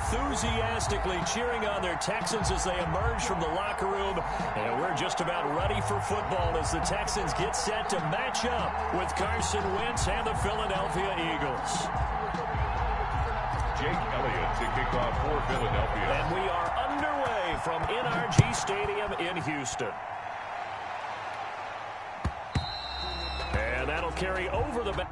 enthusiastically cheering on their Texans as they emerge from the locker room. And we're just about ready for football as the Texans get set to match up with Carson Wentz and the Philadelphia Eagles. Jake Elliott to kick off for Philadelphia. And we are underway from NRG Stadium in Houston. And that'll carry over the back.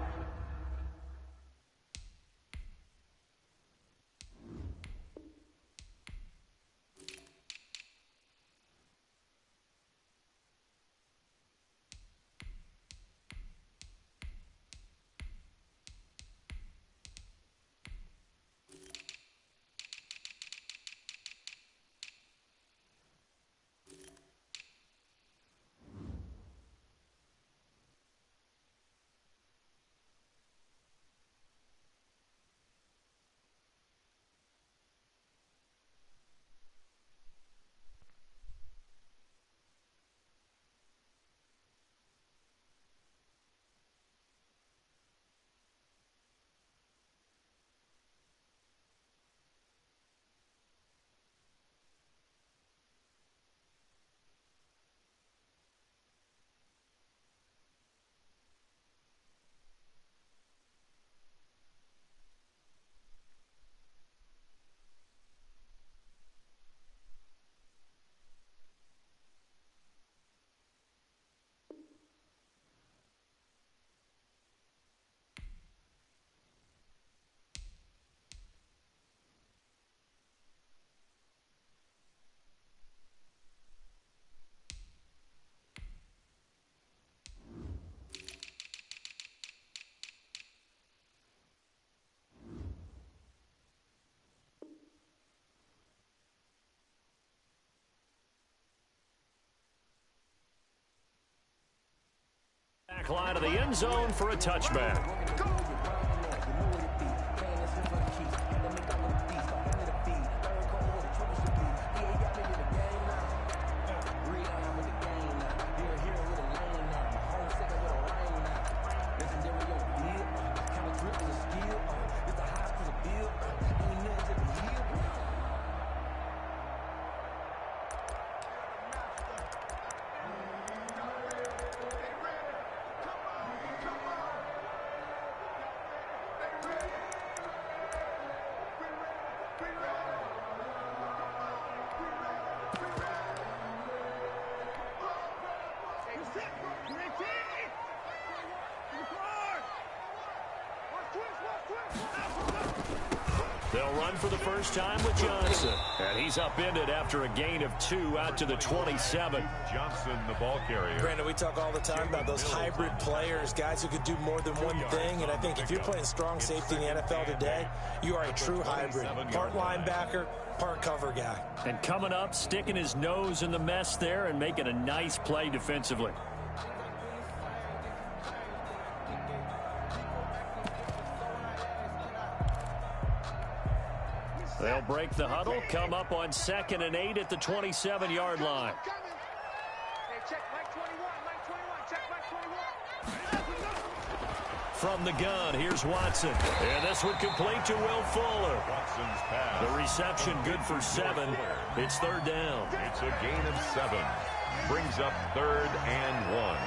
Line of the end zone for a touchback. They'll run for the first time with Johnson. And he's upended after a gain of 2 out to the 27. Johnson, the ball carrier. Brandon, we talk all the time about those hybrid players, guys who could do more than one thing. And I think if you're playing strong safety in the NFL today, you are a true hybrid. Part linebacker, part cover guy. And coming up, sticking his nose in the mess there and making a nice play defensively. They'll break the huddle, come up on 2nd and 8 at the 27-yard line. From the gun, here's Watson. And this one complete to Will Fuller. Watson's pass. The reception good for 7. It's 3rd down. It's a gain of 7. Brings up 3rd and 1.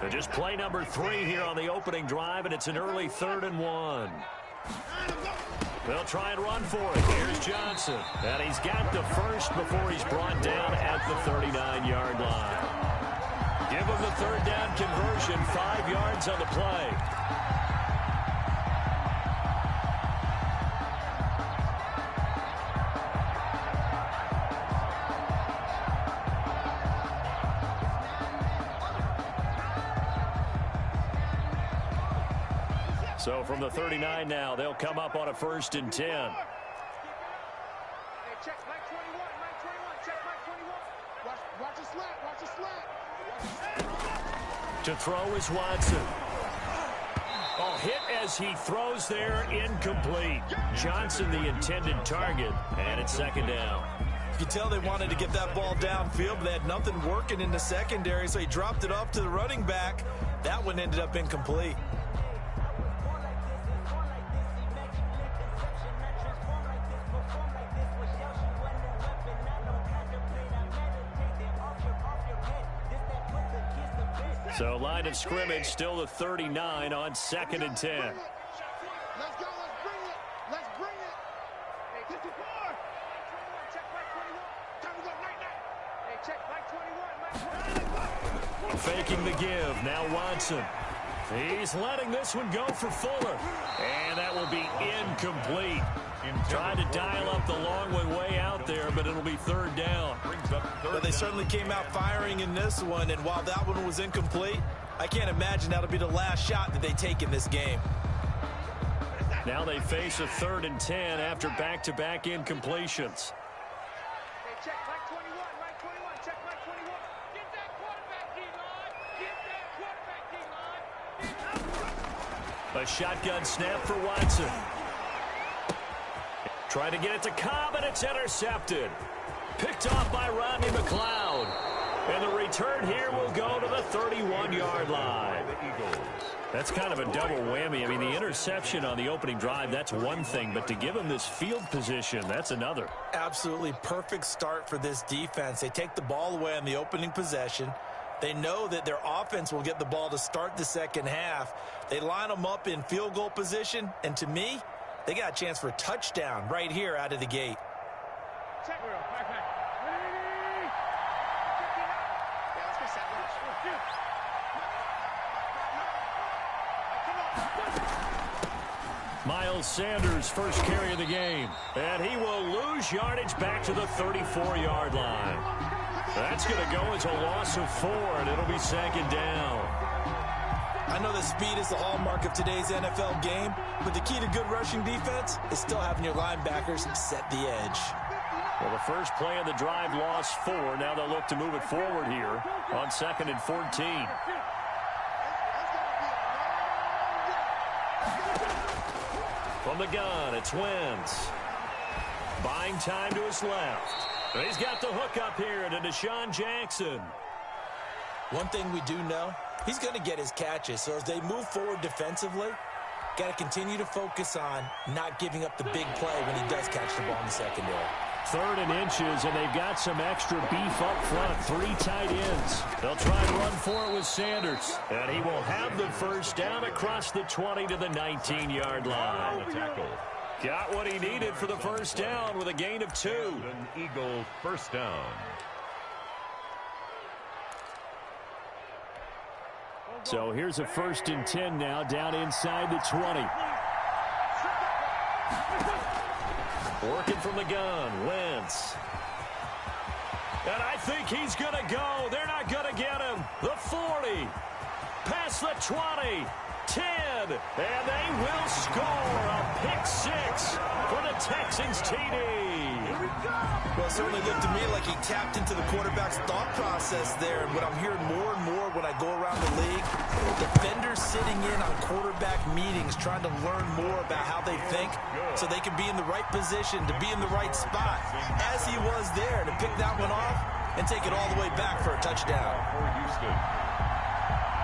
And just play number 3 here on the opening drive, and it's an early 3rd and 1. They'll try and run for it. Here's Johnson. And he's got the first before he's brought down at the 39-yard line. Give him the 3rd down conversion, 5 yards on the play. So from the 39 now, they'll come up on a 1st and 10. Hey, check Mike 21, Mike 21, check Mike 21. Watch the slant, watch the slant. To throw is Watson. Oh, hit as he throws there, incomplete. Johnson the intended target, and it's 2nd down. You can tell they wanted to get that ball downfield, but they had nothing working in the secondary, so he dropped it off to the running back. That one ended up incomplete. So line of scrimmage still the 39 on 2nd and 10. Let's go. Let's bring it. Let's bring it. Hey, 54. 21. Check Mike 21. Time to go. Night, night. Hey, check Mike 21. Mike 21. Faking the give. Now Watson. He's letting this one go for Fuller. And that will be incomplete. Trying to dial up the long way out there, but it'll be 3rd down. But they certainly came out firing in this one, and while that one was incomplete, I can't imagine that'll be the last shot that they take in this game. Now they face a 3rd and 10 after back-to-back incompletions. Hey, check Mike 21. Mike 21. Check Mike 21. Get that quarterback, D-line. Get that quarterback, D-line. A shotgun snap for Watson. Trying to get it to Cobb, and it's intercepted. Picked off by Rodney McLeod. And the return here will go to the 31-yard line. That's kind of a double whammy. I mean, the interception on the opening drive, that's one thing. But to give him this field position, that's another. Absolutely perfect start for this defense. They take the ball away on the opening possession. They know that their offense will get the ball to start the second half. They line them up in field goal position. And to me, they got a chance for a touchdown right here out of the gate. Check. Back. Ready. 59. Yeah, let's go set. Come on. Miles Sanders, first carry of the game. And he will lose yardage back to the 34-yard line. That's going to go as a loss of 4, and it'll be 2nd down. I know that speed is the hallmark of today's NFL game, but the key to good rushing defense is still having your linebackers set the edge. Well, the first play of the drive lost 4. Now they'll look to move it forward here on 2nd and 14. From the gun, it's Wentz. Buying time to his left. He's got the hook up here to Deshaun Jackson. One thing we do know, he's going to get his catches. So as they move forward defensively, got to continue to focus on not giving up the big play when he does catch the ball in the secondary. 3rd and inches, and they've got some extra beef up front. 3 tight ends. They'll try and run for it with Sanders. And he will have the first down across the 20 to the 19-yard line. Got what he needed for the first down with a gain of 2. An Eagle first down. So here's a 1st and 10 now down inside the 20. Working from the gun, Wentz. And I think he's going to go. They're not going to get him. The 40. Past the 20. 10. And they will score a pick 6 for the Texans TD. Well, it certainly looked to me like he tapped into the quarterback's thought process there. And what I'm hearing more and more when I go around the league, defenders sitting in on quarterback meetings trying to learn more about how they think so they can be in the right position to be in the right spot, as he was there to pick that one off and take it all the way back for a touchdown. For Houston.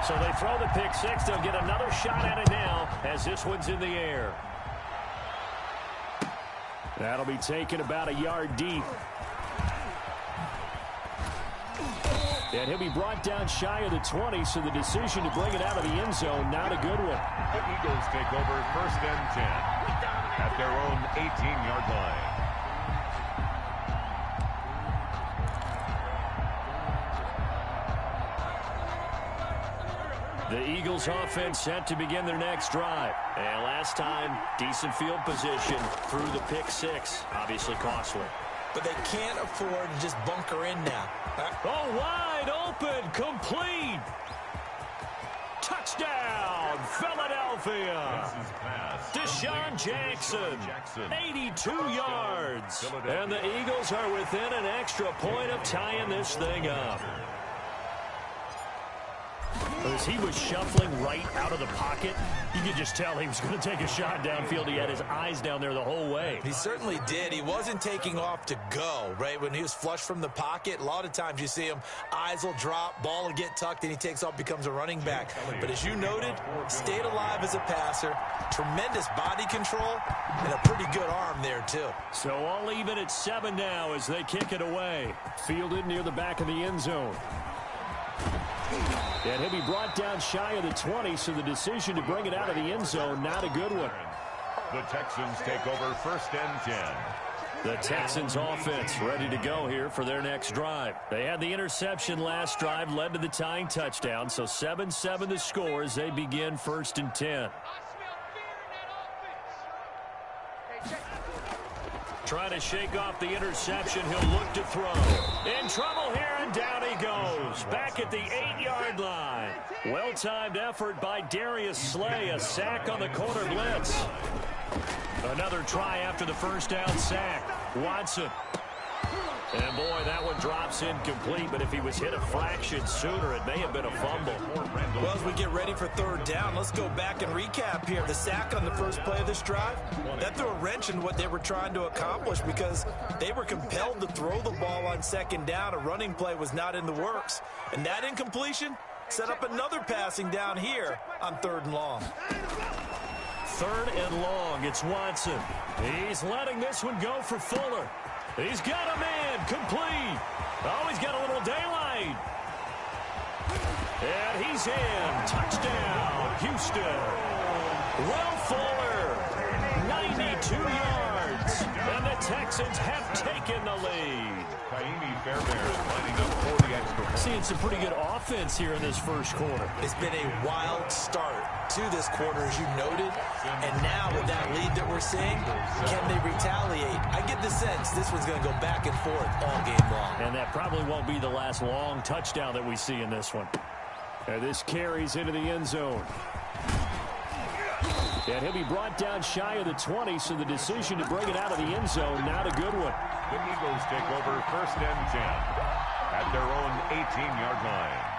So they throw the pick 6. They'll get another shot at it now as this one's in the air. That'll be taken about a yard deep. And he'll be brought down shy of the 20, so the decision to bring it out of the end zone, not a good one. The Eagles take over 1st and 10 at their own 18-yard line. The Eagles offense set to begin their next drive. And last time, decent field position through the pick 6. Obviously costly. But they can't afford to just bunker in now. Oh, wide open, complete. Touchdown, Philadelphia. Deshaun Jackson, 82 yards. And the Eagles are within an extra point of tying this thing up. As he was shuffling right out of the pocket, you could just tell he was going to take a shot downfield. He had his eyes down there the whole way. He certainly did. He wasn't taking off to go, right? When he was flush from the pocket, a lot of times you see him, eyes will drop, ball will get tucked, and he takes off, becomes a running back. But as you noted, stayed alive as a passer, tremendous body control, and a pretty good arm there, too. So all even at 7 now as they kick it away. Fielded near the back of the end zone. And he'll be brought down shy of the 20, so the decision to bring it out of the end zone, not a good one. The Texans take over 1st and 10. The Texans offense ready to go here for their next drive. They had the interception last drive, led to the tying touchdown, so 7-7 the score as they begin 1st and 10. Trying to shake off the interception. He'll look to throw. In trouble here, and down he goes. Back at the 8-yard line. Well-timed effort by Darius Slay. A sack on the corner blitz. Another try after the first down sack. Watson. And, boy, that one drops incomplete, but if he was hit a fraction sooner, it may have been a fumble. Well, as we get ready for 3rd down, let's go back and recap here. The sack on the first play of this drive, that threw a wrench in what they were trying to accomplish because they were compelled to throw the ball on 2nd down. A running play was not in the works. And that incompletion set up another passing down here on 3rd and long. 3rd and long, it's Watson. He's letting this one go for Fuller. He's got a man, complete. Oh, he's got a little daylight. And he's in. Touchdown, Houston. Will Fuller, 92 yards. And the Texans have taken the lead. Fairbairn lining up 40 extra points. Seeing some pretty good offense here in this first quarter. It's been a wild start to this quarter, as you noted. And now with that lead that we're seeing, can they retaliate? I get the sense this one's going to go back and forth all game long. And that probably won't be the last long touchdown that we see in this one. And this carries into the end zone. And he'll be brought down shy of the 20, so the decision to bring it out of the end zone, not a good one. The Eagles take over 1st and 10 at their own 18-yard line.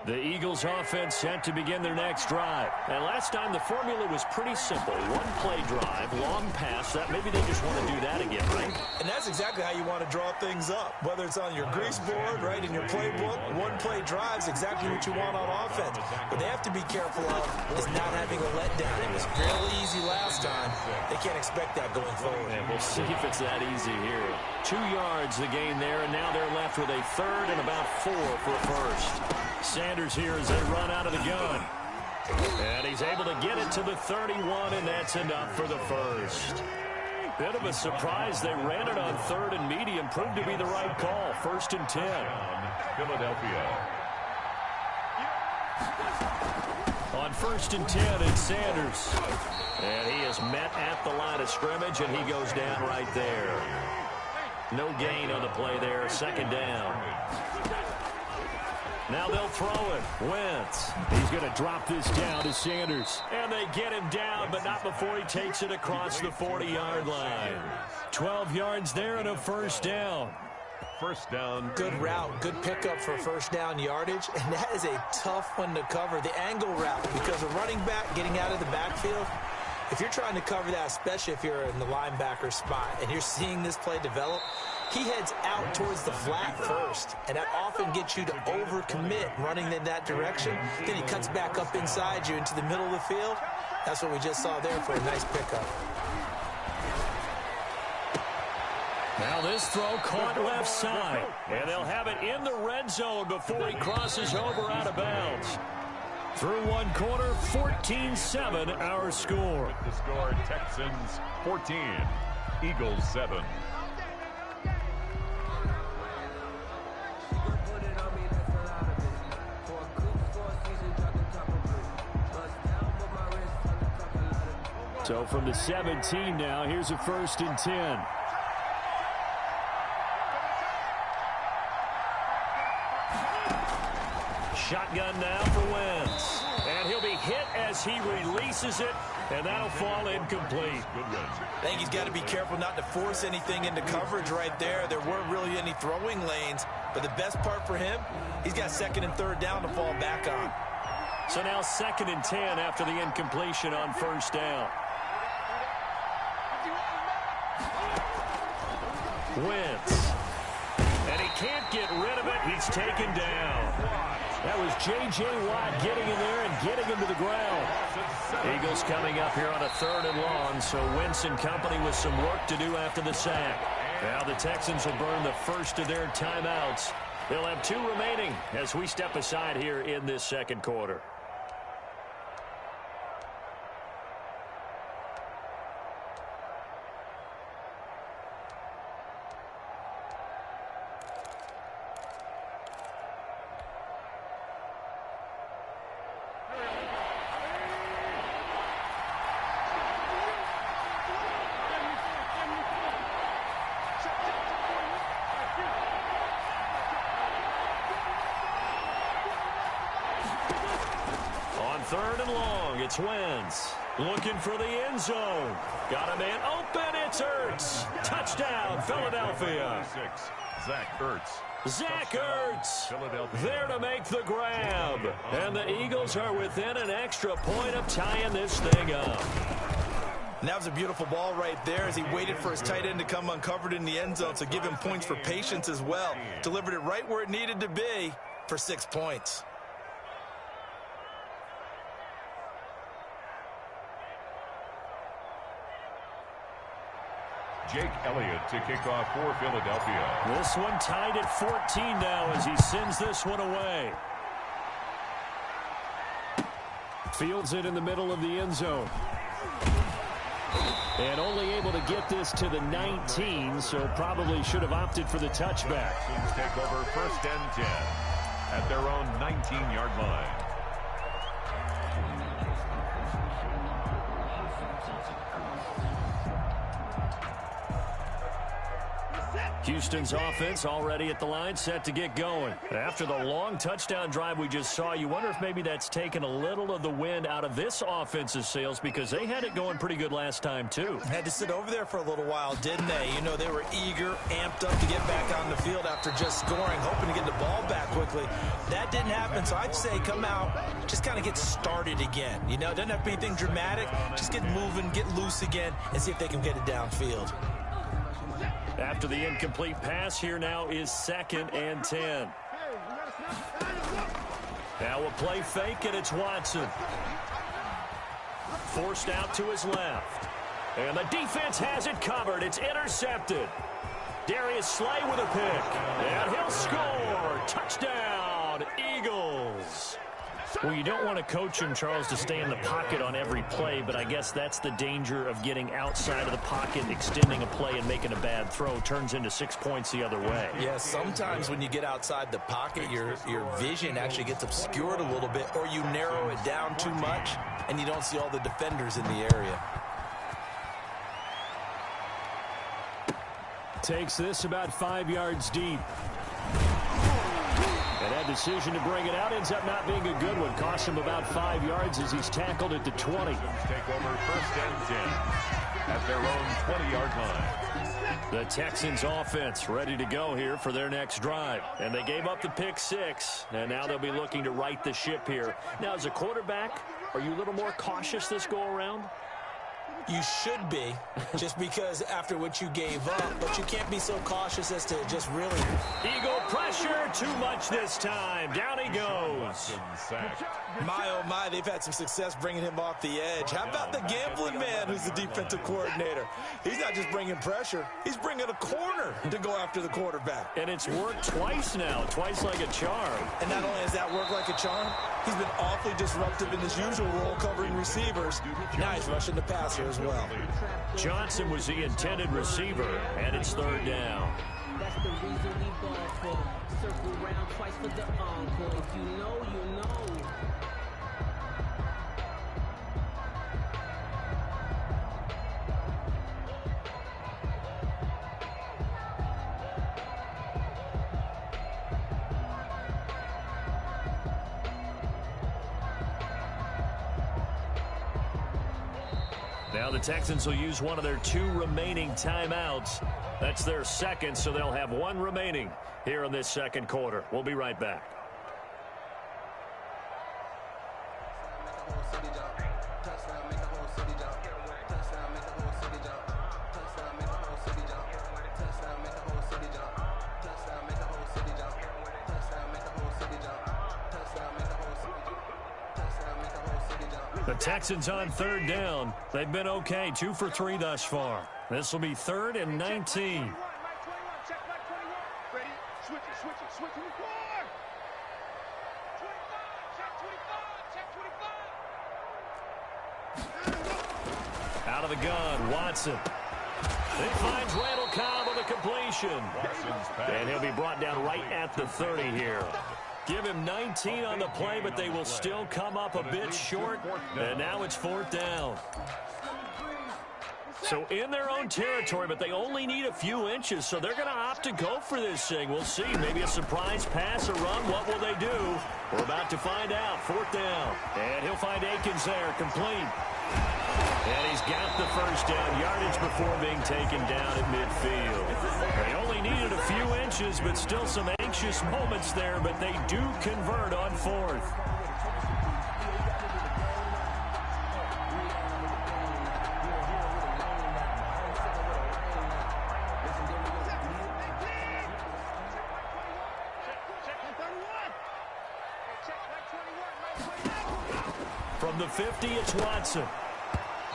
The Eagles offense set to begin their next drive. And last time the formula was pretty simple. One play drive, long pass. That maybe they just want to do that again, right? And that's exactly how you want to draw things up. Whether it's on your grease board, right, in your playbook, one play drive is exactly what you want on offense. What they have to be careful of is not having a letdown. It was fairly easy last time. They can't expect that going forward. And we'll see if it's that easy here. 2 yards the gain there, and now they're left with a 3rd and about 4 for a first. Sanders here as they run out of the gun. And he's able to get it to the 31, and that's enough for the first. Bit of a surprise. They ran it on 3rd and medium. Proved to be the right call. 1st and 10. Philadelphia. On 1st and 10, it's Sanders. And he is met at the line of scrimmage, and he goes down right there. No gain on the play there. 2nd down. Now they'll throw it. Wentz. He's going to drop this down to Sanders. And they get him down, but not before he takes it across the 40-yard line. 12 yards there and a 1st down. 1st down. Good route. Good pickup for 1st down yardage. And that is a tough one to cover. The angle route, because a running back getting out of the backfield, if you're trying to cover that, especially if you're in the linebacker spot and you're seeing this play develop, he heads out towards the flat first, and that often gets you to overcommit running in that direction. Then he cuts back up inside you into the middle of the field. That's what we just saw there for a nice pickup. Now this throw caught left side, and they'll have it in the red zone before he crosses over out of bounds. Through one quarter, 14-7 our score. The score, Texans 14, Eagles 7. So from the 17 now, here's a 1st and 10. Shotgun now for Wentz. And he'll be hit as he releases it, and that'll fall incomplete. I think he's got to be careful not to force anything into coverage right there. There weren't really any throwing lanes, but the best part for him, he's got 2nd and 3rd down to fall back on. So now 2nd and 10 after the incompletion on 1st down. Wentz. And he can't get rid of it. He's taken down. That was J.J. Watt getting in there and getting him to the ground. Eagles coming up here on a 3rd and long, so Wentz and company with some work to do after the sack. Now the Texans will burn the first of their timeouts. They'll have 2 remaining as we step aside here in this 2nd quarter. On 3rd and long, it's Wentz. Looking for the end zone. Got a man open. It's Ertz. Touchdown, Philadelphia. Zach Ertz. Zach Ertz there to make the grab. And the Eagles are within an extra point of tying this thing up. And that was a beautiful ball right there as he waited for his tight end to come uncovered in the end zone, so give him points for patience as well. Delivered it right where it needed to be for 6 points. Jake Elliott to kick off for Philadelphia. This one tied at 14 now as he sends this one away. Fields it in the middle of the end zone. And only able to get this to the 19, so probably should have opted for the touchback. Texans take over 1st and 10 at their own 19-yard line. Houston's offense already at the line, set to get going. After the long touchdown drive we just saw, you wonder if maybe that's taken a little of the wind out of this offense's sails, because they had it going pretty good last time, too. Had to sit over there for a little while, didn't they? You know, they were eager, amped up to get back on the field after just scoring, hoping to get the ball back quickly. That didn't happen, so I'd say come out, just kind of get started again. You know, it doesn't have to be anything dramatic. Just get moving, get loose again, and see if they can get it downfield. After the incomplete pass, here now is 2nd and 10. Now a play fake, and it's Watson. Forced out to his left. And the defense has it covered. It's intercepted. Darius Slay with a pick. And he'll score. Touchdown, Eagles. Well, you don't want to coach him, Charles, to stay in the pocket on every play, but I guess that's the danger of getting outside of the pocket, extending a play, and making a bad throw. Turns into 6 points the other way. Yeah, sometimes when you get outside the pocket, your vision actually gets obscured a little bit, or you narrow it down too much, and you don't see all the defenders in the area. Takes this about 5 yards deep. And that decision to bring it out ends up not being a good one. Costs him about 5 yards as he's tackled at the 20. Take over 1st and 10 at their own 20-yard line. The Texans offense ready to go here for their next drive. And they gave up the pick 6, and now they'll be looking to right the ship here. Now, as a quarterback, are you a little more cautious this go-around? You should be, just because after what you gave up, but you can't be so cautious as to just really... Eagle pressure, too much this time. Down he goes. My, oh my, they've had some success bringing him off the edge. How about the gambling man who's the defensive coordinator? He's not just bringing pressure, he's bringing a corner to go after the quarterback. And it's worked twice now, twice like a charm. And not only has that worked like a charm, he's been awfully disruptive in his usual role covering receivers. Now he's rushing the passer as well. Johnson was the intended receiver, and it's 3rd down. That's the reason we ball for. Circle around twice for the encore. If you know, you know. Now the Texans will use one of their 2 remaining timeouts. That's their second, so they'll have 1 remaining here in this second quarter. We'll be right back. The Texans on 3rd down. They've been okay, 2 for 3 thus far. This will be 3rd and 19. Out of the gun, Watson. He finds Randall Cobb with a completion. And he'll be brought down right at the 30 here. Give him 19 on the play, but they will still come up a bit short. And now it's 4th down. So in their own territory, but they only need a few inches, so they're going to opt to go for this thing. We'll see. Maybe a surprise pass or run. What will they do? We're about to find out. 4th down. And he'll find Akins there, complete. And he's got the first down yardage before being taken down at midfield. They only needed a few inches, but still some anxious moments there, but they do convert on 4th. From the 50, it's Watson.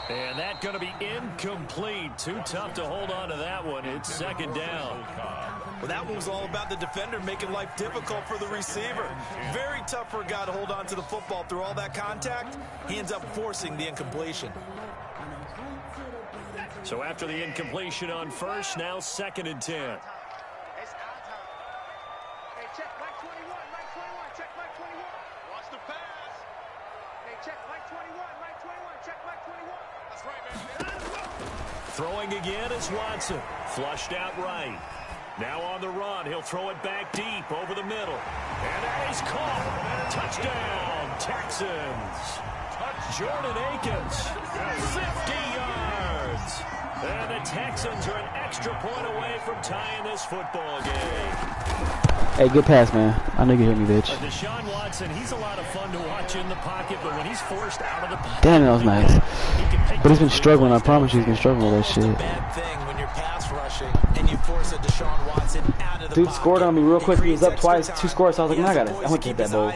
And that's going to be incomplete. Too tough to hold on to that one. It's 2nd down. Well, that one was all about the defender making life difficult for the receiver. Very tough for a guy to hold on to the football through all that contact. He ends up forcing the incompletion. So after the incompletion on 1st, now 2nd and 10. Throwing again is Watson. Flushed out right. Now on the run. He'll throw it back deep over the middle. And that is caught. Touchdown, Texans. Jordan Akins, 50 yards. And the Texans are an extra point away from tying this football game. Hey, good pass, man. I know you hit me, bitch. Deshaun Watson, he's a lot of fun to watch in the pocket, but when he's forced out of the pocket, damn, that was nice. But he's been struggling. I promise you, he's been struggling with that shit. Bad thing when you're pass rushing and you force a Deshaun Watson out of the Dude pocket. scored on me real quick. He was up twice, 2 scores. So I was like, no, I want to hit that ball.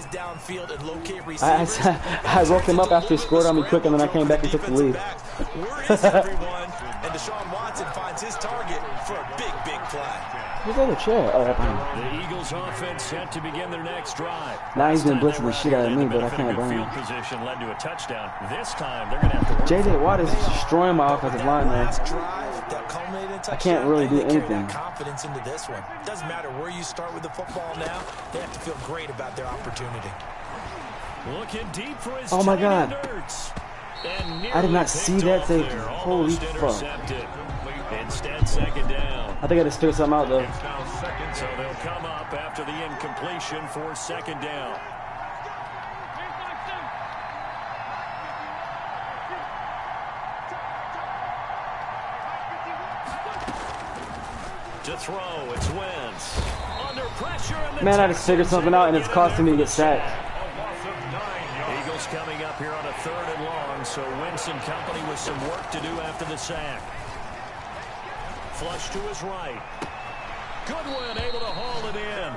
I woke him up after he scored on me quick, and then I came back and took the lead. Where is everyone? And Deshaun Watson finds his target for a big, big play. Where's the other chair? Oh, the Eagles offense set to begin their next drive. Now he's been blitzing the shit out of me, but I can't blame him. Field position led to a touchdown. This time they're going to have to work. J.J. Watt is destroying my offensive line, man. I can't really do anything. Confidence into this one. Doesn't matter where you start with the football now. They have to feel great about their opportunity. Looking deep for his oh my God! I did not see that safety. Holy fuck! Instead, 2nd down. I think I just figured something out though. So they'll come up after the incompletion for 2nd down. To throw, it's Wentz. Under pressure. Man, I just figured something out, and it's costing me to get sacked. Eagles coming up here on a 3rd and long, so Wentz and company with some work to do after the sack. Flush to his right. Goodwin able to haul it in.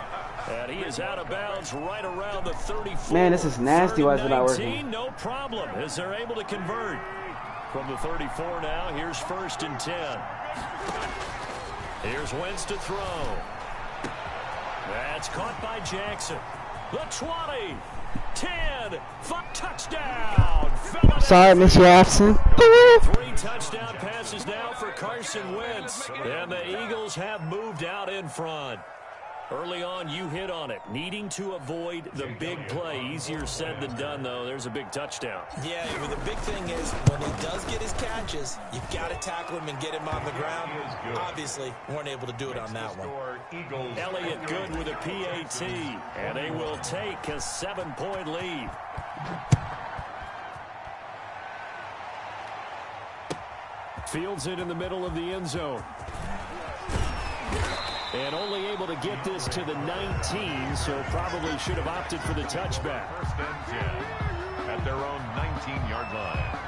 And he is out of bounds right around the 34. Man, this is nasty. Why is it not working? No problem, as they're able to convert. From the 34 now, here's 1st and 10. Here's Wentz to throw. That's caught by Jackson. The 20, 10, 5, touchdown. Sorry, Mr. Jackson. 3 touchdown passes now for Carson Wentz. And the Eagles have moved out in front. Early on, you hit on it. Needing to avoid the big play. Easier said than done, though. There's a big touchdown. Yeah, but the big thing is when he does get his catches, you've got to tackle him and get him on the ground. Obviously, weren't able to do it on that one. Elliott good with a PAT. And they will take a 7-point lead. Fields it in the middle of the end zone. And only able to get this to the 19, so probably should have opted for the touchback. First and 10 at their own 19-yard line.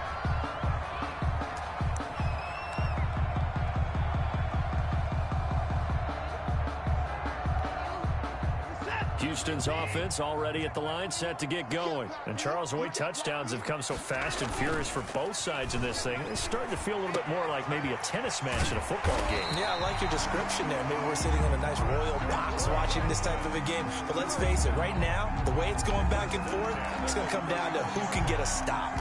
Houston's offense already at the line, set to get going. And Charles, the way touchdowns have come so fast and furious for both sides in this thing, it's starting to feel a little bit more like maybe a tennis match in a football game. Yeah, I like your description there. Maybe we're sitting in a nice royal box watching this type of a game. But let's face it, right now, the way it's going back and forth, it's going to come down to who can get a stop.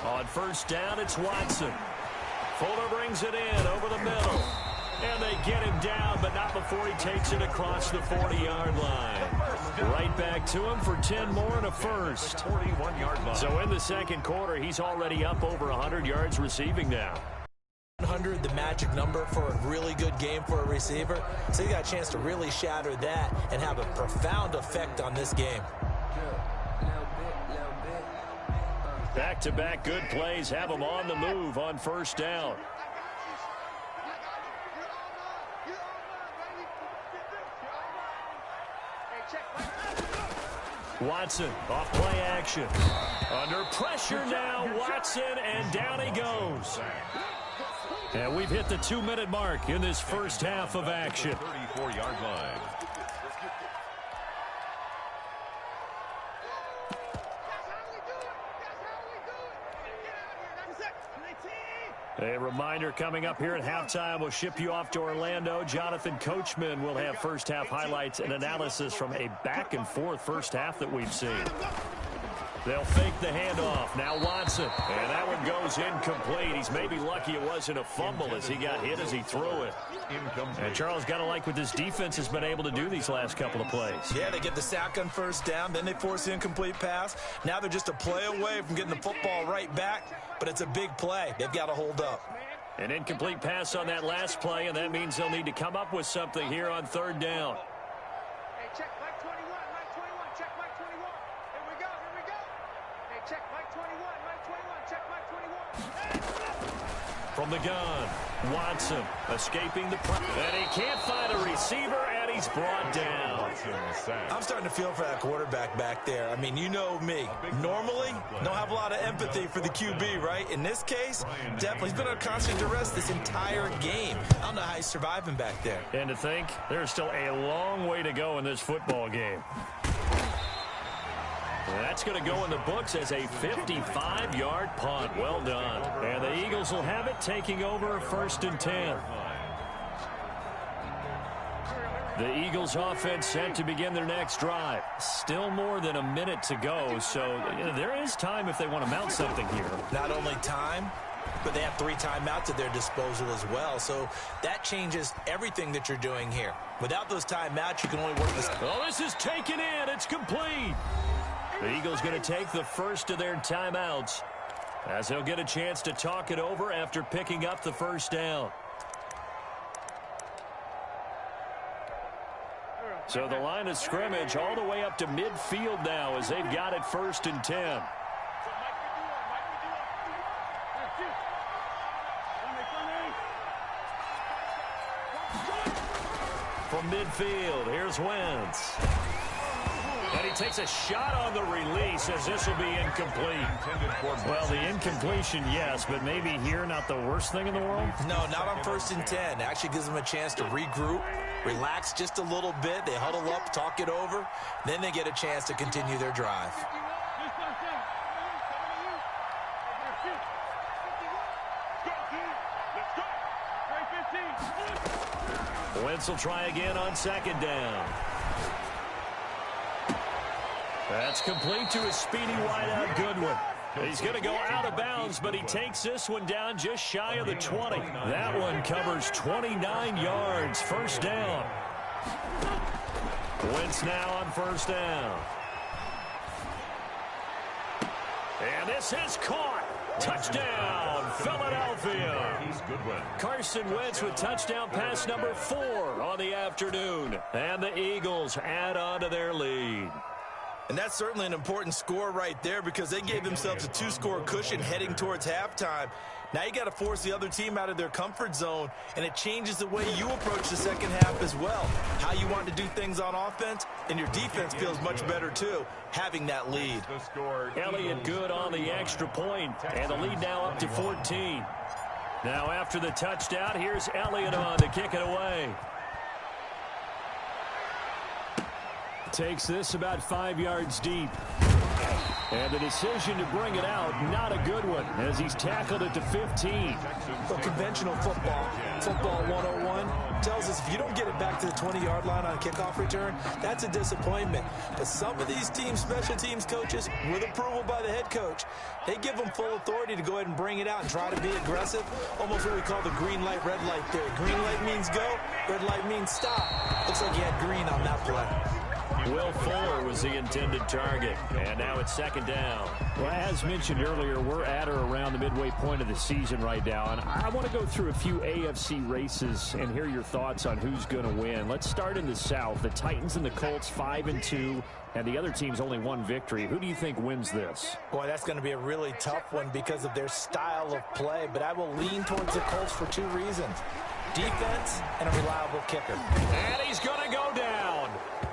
On first down, it's Watson. Fuller brings it in over the middle. And they get him down, but not before he takes it across the 40-yard line. Right back to him for 10 more and a first. 41-yard line. So in the second quarter, he's already up over 100 yards receiving now. 100, the magic number for a really good game for a receiver. So you got a chance to really shatter that and have a profound effect on this game. Back-to-back good plays have him on the move on first down. Watson off play action. Under pressure now, Watson, and down he goes. And we've hit the 2-minute mark in this first half of action. 34-yard line. A reminder coming up here at halftime. We'll ship you off to Orlando. Jonathan Coachman will have first half highlights and analysis from a back-and-forth first half that we've seen. They'll fake the handoff. Now Watson. And that one goes incomplete. He's maybe lucky it wasn't a fumble as he got hit as he threw it. And Charles, got to like what this defense has been able to do these last couple of plays. Yeah, they get the sack on first down. Then they force the incomplete pass. Now they're just a play away from getting the football right back. But it's a big play. They've got to hold up. An incomplete pass on that last play, and that means they'll need to come up with something here on third down. Hey, check Mike 21, Mike 21, check Mike 21. Here we go, here we go. Hey, check Mike 21, Mike 21, check Mike 21. From the gun, Watson escaping the pressure. And he can't find a receiver, and he's brought down. I'm starting to feel for that quarterback back there. I mean, you know me. Normally, don't have a lot of empathy for the QB, right? In this case, definitely. He's been under constant duress this entire game. I don't know how he's surviving back there. And to think, there's still a long way to go in this football game. That's going to go in the books as a 55-yard punt. Well done. And the Eagles will have it, taking over first and 10. The Eagles offense set to begin their next drive. Still more than a minute to go, so there is time if they want to mount something here. Not only time, but they have 3 timeouts at their disposal as well. So that changes everything that you're doing here. Without those timeouts, you can only work this. Oh, this is taken in. It's complete. The Eagles going to take the first of their timeouts as they'll get a chance to talk it over after picking up the first down. So the line of scrimmage all the way up to midfield now as they've got it first and 10. From midfield, here's Wentz. And he takes a shot on the release as this will be incomplete. Well, the incompletion, yes, but maybe here not the worst thing in the world? No, not on first and 10. Actually gives them a chance to regroup, relax just a little bit. They huddle up, talk it over. Then they get a chance to continue their drive. Wentz will try again on second down. That's complete to his speedy wideout Goodwin. He's going to go out of bounds, but he takes this one down just shy of the 20. That one covers 29 yards. First down. Wentz now on first down. And this is caught. Touchdown, Philadelphia. Carson Wentz with touchdown pass number 4 on the afternoon. And the Eagles add on to their lead. And that's certainly an important score right there because they gave themselves a 2-score cushion heading towards halftime. Now you got to force the other team out of their comfort zone, and it changes the way you approach the second half as well. How you want to do things on offense, and your defense feels much better too, having that lead. Elliott good on the extra point, and the lead now up to 14. Now after the touchdown, here's Elliott on to kick it away. Takes this about 5 yards deep. And the decision to bring it out, not a good one, as he's tackled it to 15. Well, conventional football 101, tells us if you don't get it back to the 20-yard line on a kickoff return, that's a disappointment. But some of these teams, special teams coaches, with approval by the head coach, they give them full authority to go ahead and bring it out and try to be aggressive, almost what we call the green light, red light theory. Green light means go, red light means stop. Looks like he had green on that play. Will Fuller was the intended target, and now it's second down. Well, as mentioned earlier, we're at or around the midway point of the season right now, and I want to go through a few AFC races and hear your thoughts on who's going to win. Let's start in the South. The Titans and the Colts 5-2, and the other team's only one victory. Who do you think wins this? Boy, that's going to be a really tough one because of their style of play, but I will lean towards the Colts for 2 reasons. Defense and a reliable kicker. And he's going to go down.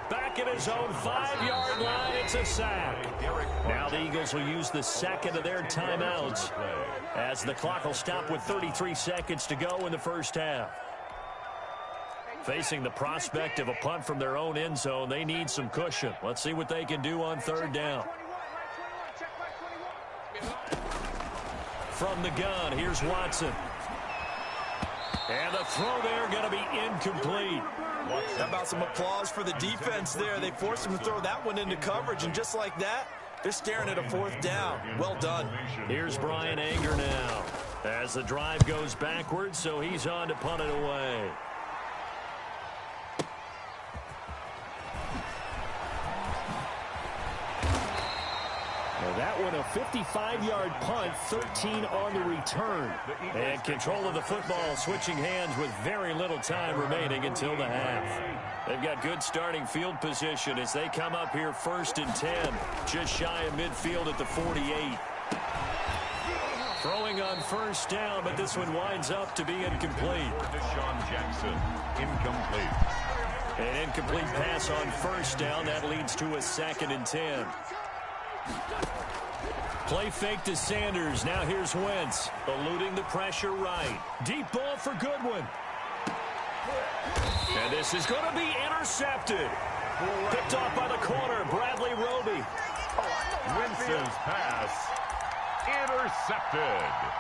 Back at his own 5-yard line, it's a sack. Now the Eagles will use the second of their timeouts as the clock will stop with 33 seconds to go in the first half. Facing the prospect of a punt from their own end zone, they need some cushion. Let's see what they can do on third down. From the gun, here's Watson. And the throw there going to be incomplete. How about some applause for the defense there? They forced him to throw that one into coverage, and just like that, they're staring at a 4th down. Well done. Here's Brian Anger now as the drive goes backwards, so he's on to punt it away. That one a 55-yard punt, 13 on the return. And control of the football switching hands with very little time remaining until the half. They've got good starting field position as they come up here 1st and 10. Just shy of midfield at the 48. Throwing on first down, but this one winds up to be incomplete. Deshaun Jackson, incomplete. An incomplete pass on first down. That leads to a 2nd and 10. Play fake to Sanders. Now here's Wentz. Eluding the pressure right. Deep ball for Goodwin. And this is going to be intercepted. Picked off by the corner, Bradley Roby. Winston's pass intercepted.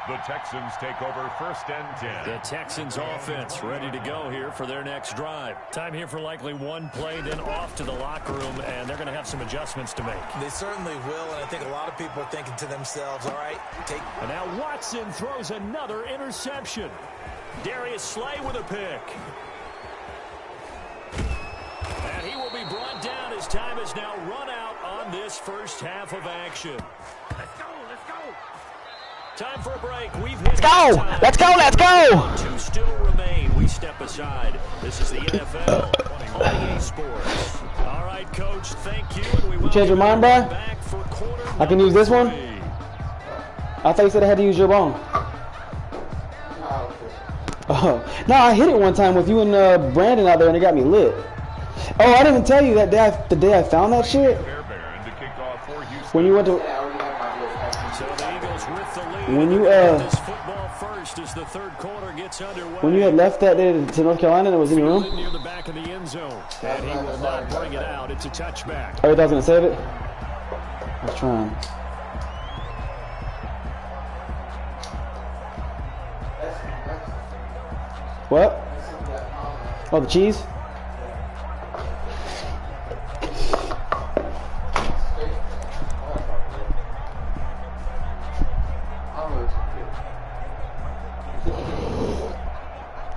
The Texans take over 1st and 10. The Texans offense ready to go here for their next drive. Time here for likely one play, then off to the locker room, and they're going to have some adjustments to make. They certainly will, and I think a lot of people are thinking to themselves, all right, And now Watson throws another interception. Darius Slay with a pick. And he will be brought down as time is now run out on this first half of action. Let's go, let's go. Time for a break. Let's go! Let's go! Let's go! 2 still remain. We step aside. This is the NFL on EA Sports. All right, Coach, thank you. And we You change your mind, bro? back for quarter I can use this one? 3. I thought you said I had to use your bone. Oh, no, I hit it one time with you and Brandon out there, and it got me lit. Oh, I didn't tell you that day the day I found that shit. When you went to. So the Eagles with the lead. When you this football first as the third quarter gets underway. When you had left that day to North Carolina and it was in your room. Near the back of the end zone, and he will not bring it out. It's a touchback. Oh, you thought I was gonna save it? I was trying. What? Oh, the cheese?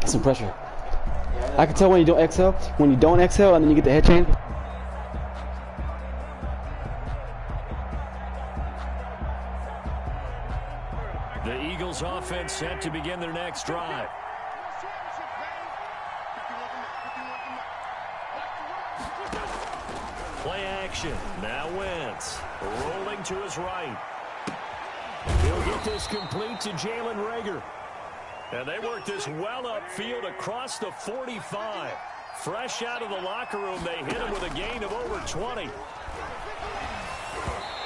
That's some pressure. I can tell when you don't exhale, and then you get the head change. The Eagles offense set to begin their next drive. Play action. Now Wentz rolling to his right. He'll get this complete to Jalen Reagor. And they work this well upfield across the 45. Fresh out of the locker room, they hit him with a gain of over 20.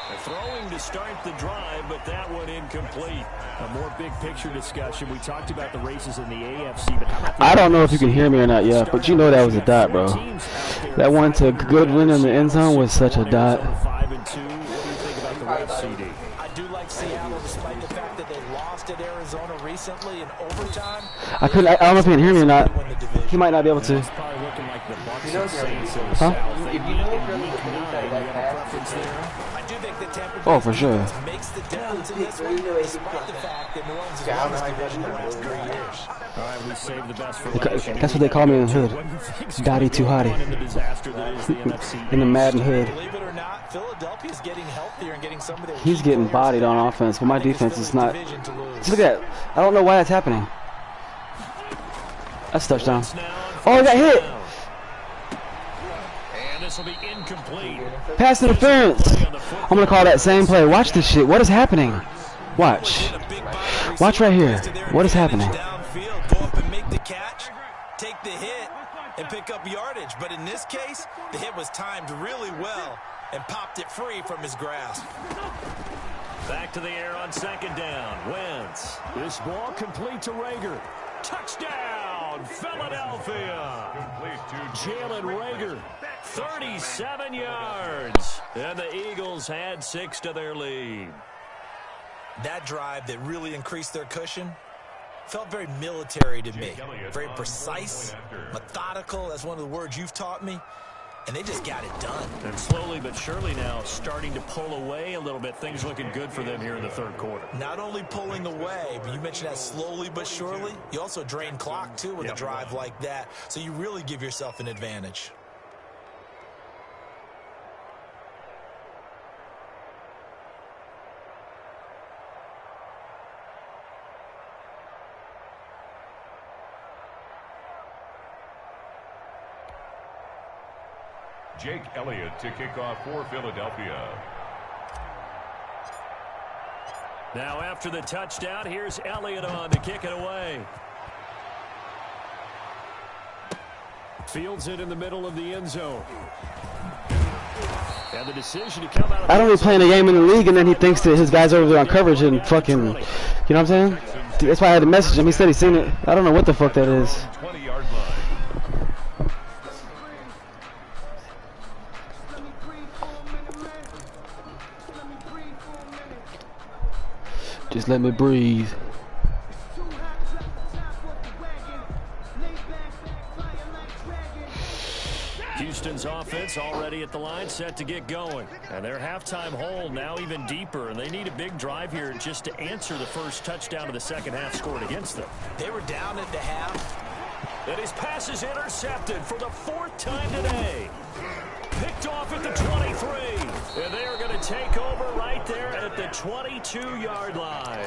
They're throwing to start the drive, but that one incomplete. A more big picture discussion. We talked about the races in the AFC, but how about I don't know if you can hear me or not yet, but you know that was a dot, bro. That one to Goodwin in the end zone was such a dot. 5-2. What do you think about the rest, CD? I do like Seattle, despite the fact that they lost at Arizona recently in overtime. I don't know if he can hear me or not. He might not be able to. It's probably looking like the Bucs know and Saints in the Huh? South. They If you meet know in if you're week looking 9. at You that have a pass, preference there? I do think the Tampa Oh, Bay for sure. defense makes the difference in this one, despite the fact that New Orleans has won this division the last 3 years. All right, we saved the best for last. That's what they call me in the hood. What do you think's Dottie gonna too go on hottie. in the disaster that is the NFC In the East? Madden hood. Believe it or not, Philadelphia's getting healthier and getting some of their He's key getting players bodied on back. offense, but my I think it's defense is Philly's not. division to lose. Just look at that. I don't know why that's happening. That's a touchdown. Now on Oh, he got hit. down. And this will be incomplete. Pass interference. I'm going to call that same play. Watch this shit. What is happening? Watch. Watch right here. What is happening? Downfield, go up and make the catch, take the hit, and pick up yardage. But in this case, the hit was timed really well and popped it free from his grasp. Back to the air on second down. Wentz. This ball complete to Reagor. Touchdown, Philadelphia. Jalen Reagor, 37 yards. And the Eagles had 6 to their lead. That drive that really increased their cushion felt very military to me. Very precise, methodical. That's one of the words you've taught me. And they just got it done. And slowly but surely now starting to pull away a little bit. Things looking good for them here in the third quarter. Not only pulling away, but you mentioned that slowly but surely. You also drain clock, too, with a drive like that. So you really give yourself an advantage. Jake Elliott to kick off for Philadelphia. Now after the touchdown, here's Elliott on to kick it away. Fields it in the middle of the end zone. And the decision to come out of I don't be playing a game in the league, and then he thinks that his guys over there on coverage and fucking, you know what I'm saying? That's why I had to message him. He said he seen it. I don't know what the fuck that is. 20-yard line. Just let me breathe. Houston's offense already at the line, set to get going. And their halftime hole now even deeper, and they need a big drive here just to answer the first touchdown of the second half scored against them. They were down at the half. And his pass is intercepted for the 4th time today. Picked off at the 23. And they are going to take over right there at the 22-yard line.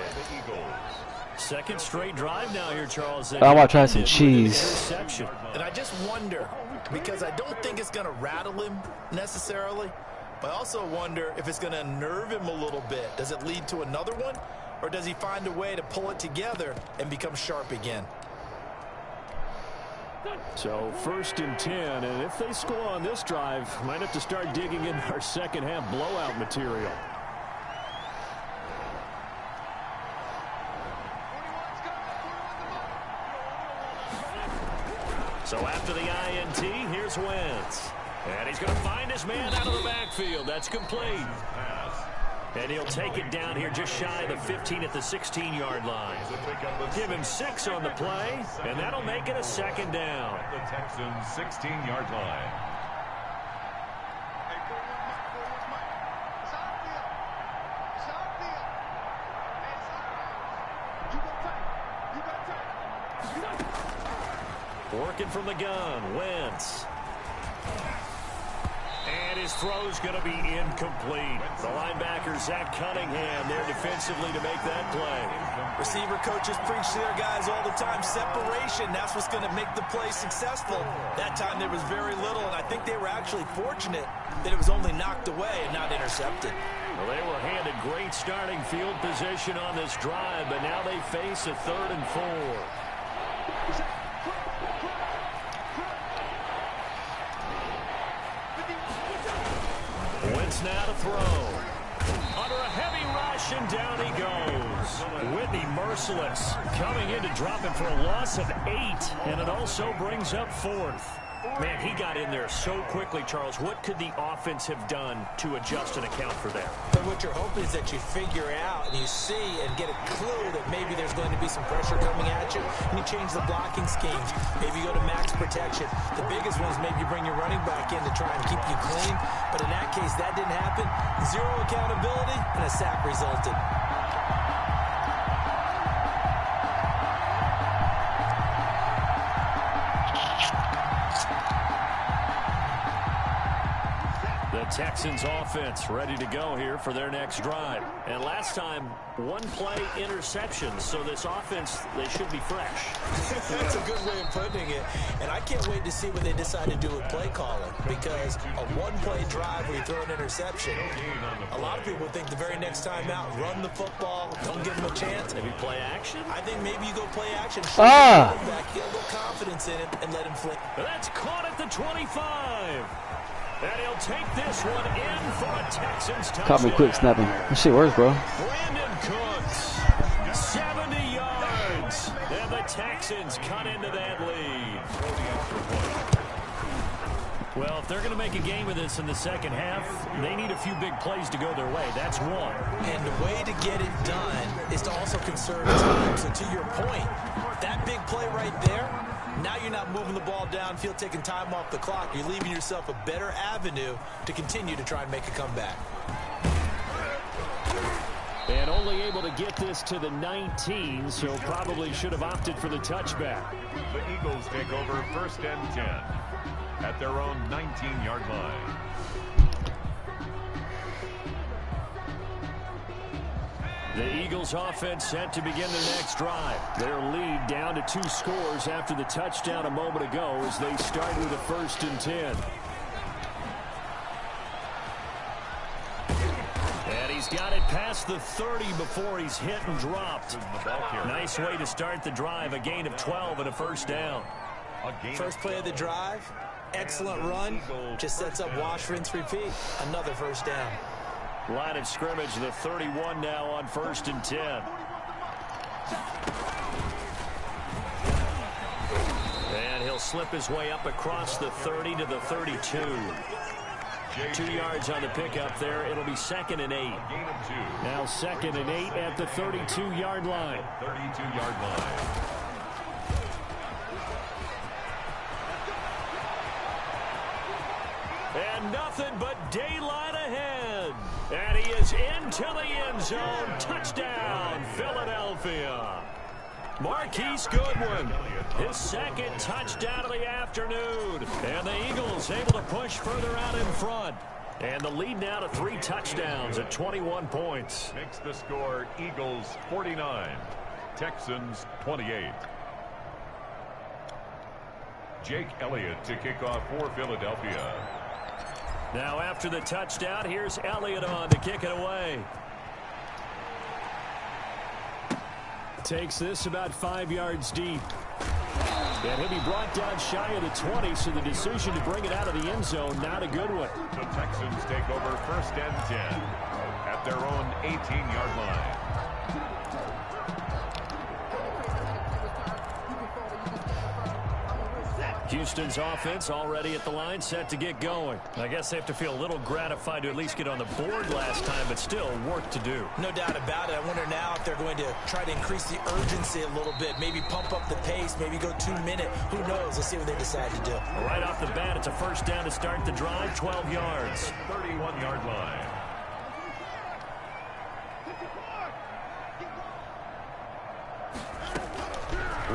Second straight drive now here, Charles. I want to try some cheese. Interception. And I just wonder, because I don't think it's going to rattle him necessarily, but I also wonder if it's going to unnerve him a little bit. Does it lead to another one, or does he find a way to pull it together and become sharp again? So 1st and 10, and if they score on this drive, might have to start digging in our second half blowout material. So after the INT, here's Wentz. And he's going to find his man out of the backfield. That's complete. And he'll take it down here just shy of the 15 at the 16-yard line. Give him 6 on the play, and that'll make it a second down. The Texans' 16-yard line. Working from the gun, Wentz. And his His throw's going to be incomplete. The linebacker, Zach Cunningham, there defensively to make that play. Receiver coaches preach to their guys all the time. Separation, that's what's going to make the play successful. That time there was very little, and I think they were actually fortunate that it was only knocked away and not intercepted. Well, they were handed great starting field position on this drive, but now they face a 3rd and 4. Wentz now to throw. Under a heavy rush, and down he goes. Whitney merciless, coming in to drop him for a loss of 8, and it also brings up 4th. Man, he got in there so quickly, Charles. What could the offense have done to adjust and account for that? But what you're hoping is that you figure out and you see and get a clue that maybe there's going to be some pressure coming at you, and you change the blocking schemes. Maybe you go to max protection. The biggest one is maybe you bring your running back in to try and keep you clean. But in that case, that didn't happen. 0 accountability, and a sack resulted. Texans offense ready to go here for their next drive. And last time, 1-play interceptions. So this offense, they should be fresh. That's a good way of putting it. And I can't wait to see what they decide to do with play calling. Because a 1-play drive where you throw an interception, a lot of people think the very next time out, run the football, don't give them a chance. Maybe play action? I think maybe you go play action. Back, get a little confidence in it, and let him flick. That's caught at the 25. And he'll take this one in for a Texans touchdown. Caught me quick snapping. That shit works, bro. Brandon Cooks, 70 yards. And the Texans cut into that lead. Well, if they're going to make a game of this in the second half, they need a few big plays to go their way. That's one. And the way to get it done is to also conserve time. So to your point, that big play right there, now you're not moving the ball downfield, taking time off the clock. You're leaving yourself a better avenue to continue to try and make a comeback. And only able to get this to the 19, so probably should have opted for the touchback. The Eagles take over 1st and 10 at their own 19-yard line. The Eagles offense set to begin their next drive. Their lead down to 2 scores after the touchdown a moment ago as they start with a 1st and 10. And he's got it past the 30 before he's hit and dropped. Nice way to start the drive. A gain of 12 and a 1st down. First play of the drive, excellent run. Just sets up wash, rinse, repeat. Another 1st down. Line of scrimmage, the 31 now on 1st and 10. And he'll slip his way up across the 30 to the 32. 2 yards on the pickup there. It'll be 2nd and 8. Now 2nd and 8 at the 32-yard line. 32-yard line. And nothing but daylight ahead. And he is into the end zone. Touchdown, Philadelphia. Marquise Goodwin, his 2nd touchdown of the afternoon. And the Eagles able to push further out in front. And the lead now to 3 touchdowns at 21 points. Makes the score Eagles 49, Texans 28. Jake Elliott to kick off for Philadelphia. Now after the touchdown, here's Elliott on to kick it away. Takes this about 5 yards deep. And he'll be brought down shy of the 20, so the decision to bring it out of the end zone, not a good one. The Texans take over 1st and 10 at their own 18-yard line. Houston's offense already at the line, set to get going. I guess they have to feel a little gratified to at least get on the board last time, but still work to do. No doubt about it. I wonder now if they're going to try to increase the urgency a little bit, maybe pump up the pace, maybe go 2-minute. Who knows? Let's see what they decide to do. Right off the bat, it's a 1st down to start the drive, 12 yards. 31-yard line.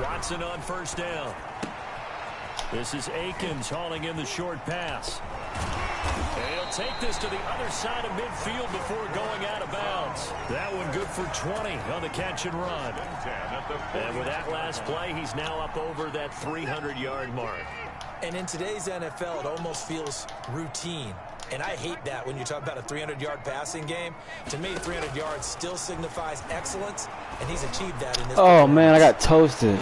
Watson on 1st down. This is Akins hauling in the short pass. And he'll take this to the other side of midfield before going out of bounds. That one good for 20 on the catch and run. And with that last play, he's now up over that 300-yard mark. And in today's NFL, it almost feels routine. And I hate that when you talk about a 300-yard passing game. To me, 300 yards still signifies excellence, and he's achieved that in this. Oh, man, I got toasted.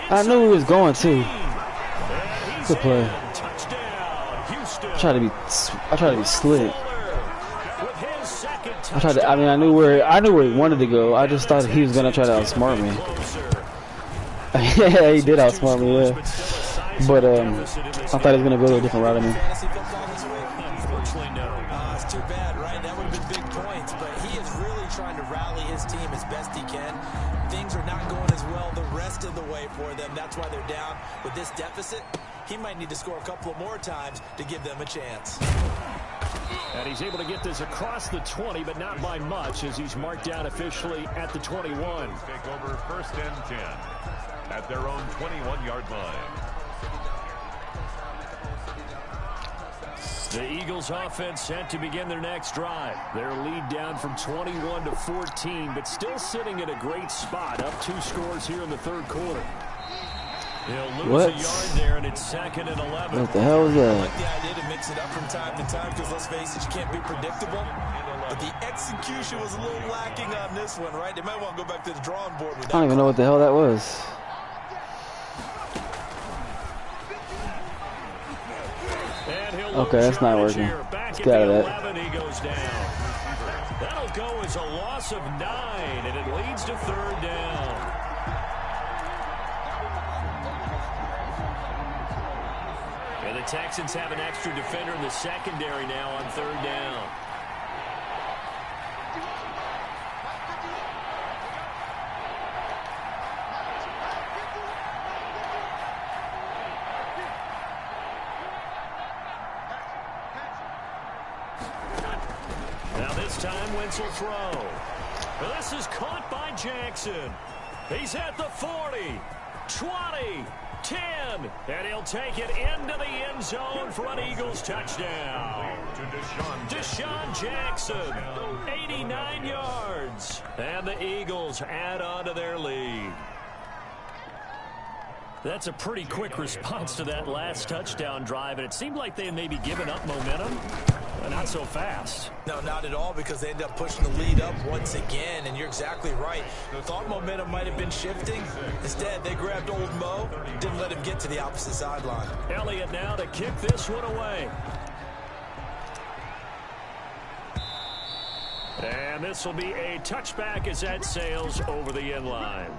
I knew he was going to. Good play. I tried to be slick. I knew where he wanted to go. I just thought he was gonna try to outsmart me. Yeah, he did outsmart me, yeah. But I thought he was gonna go a different route than me. It's too bad, right? That would have been big points, but he is really trying to rally his team as best he can. Things are not going as well the rest of the way for them. That's why they're down with this deficit. He might need to score a couple of more times to give them a chance. And he's able to get this across the 20, but not by much, as he's marked down officially at the 21. Take over 1st and 10 at their own 21-yard line. The Eagles offense set to begin their next drive. Their lead down from 21 to 14, but still sitting at a great spot, up 2 scores here in the 3rd quarter. He'll lose a yard there, and it's 2nd and 11. What the hell was that? I like the idea to mix it up from time to time because, let's face it, you can't be predictable. But the execution was a little lacking on this one, right? They might want to go back to the drawing board with that. I don't even know what the hell that was. Okay, that's not working. Let's get out of that. He goes down. That'll go as a loss of 9, and it leads to 3rd down. And the Texans have an extra defender in the secondary now on 3rd down. Now this time Wentz will throw. This is caught by Jackson. He's at the 40, 20, 10, and he'll take it into the end zone for an Eagles touchdown. Deshaun Jackson, 89 yards, and the Eagles add on to their lead. That's a pretty quick response to that last touchdown drive, and it seemed like they had maybe given up momentum, but not so fast. No, not at all, because they end up pushing the lead up once again, and you're exactly right. Thought momentum might have been shifting. Instead, they grabbed old Mo, didn't let him get to the opposite sideline. Elliott now to kick this one away. And this will be a touchback as that sails over the end line.